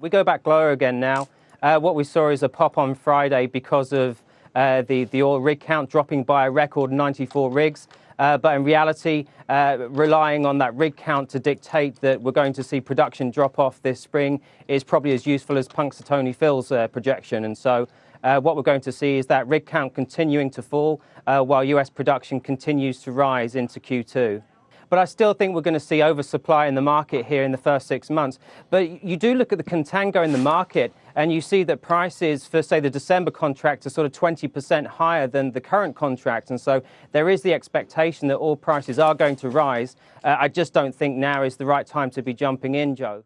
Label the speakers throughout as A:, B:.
A: We go back lower again now. What we saw is a pop on Friday because of the oil rig count dropping by a record 94 rigs. But in reality, relying on that rig count to dictate that we're going to see production drop off this spring is probably as useful as Punxsutawney Phil's projection. And so what we're going to see is that rig count continuing to fall while US production continues to rise into Q2. But I still think we're going to see oversupply in the market here in the first 6 months. But you do look at the contango in the market and you see that prices for, say, the December contract are sort of 20% higher than the current contract. And so there is the expectation that oil prices are going to rise. I just don't think now is the right time to be jumping in, Joe.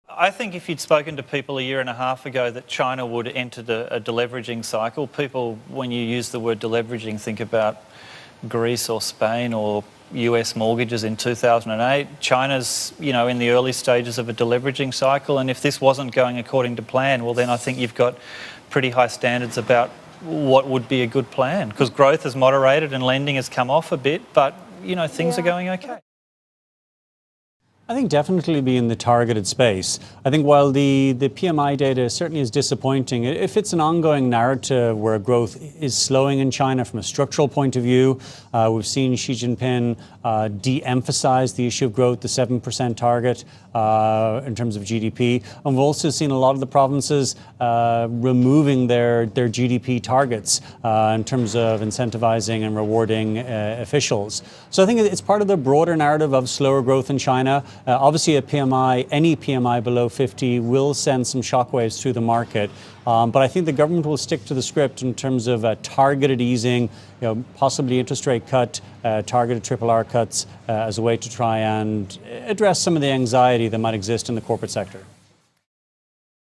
B: I think if you'd spoken to people a year and a half ago that China would enter a deleveraging cycle, people, when you use the word deleveraging, think about Greece or Spain or US mortgages in 2008. China's, in the early stages of a deleveraging cycle, and if this wasn't going according to plan, well then I think you've got pretty high standards about what would be a good plan, because growth has moderated and lending has come off a bit, but things are going okay.
C: I think definitely be in the targeted space. I think while the PMI data certainly is disappointing, if it's an ongoing narrative where growth is slowing in China from a structural point of view, we've seen Xi Jinping de-emphasize the issue of growth, the 7% target in terms of GDP. And we've also seen a lot of the provinces removing their GDP targets in terms of incentivizing and rewarding officials. So I think it's part of the broader narrative of slower growth in China. Obviously, any PMI below 50 will send some shockwaves through the market. But I think the government will stick to the script in terms of targeted easing, possibly interest rate cut, targeted RRR cuts as a way to try and address some of the anxiety that might exist in the corporate sector.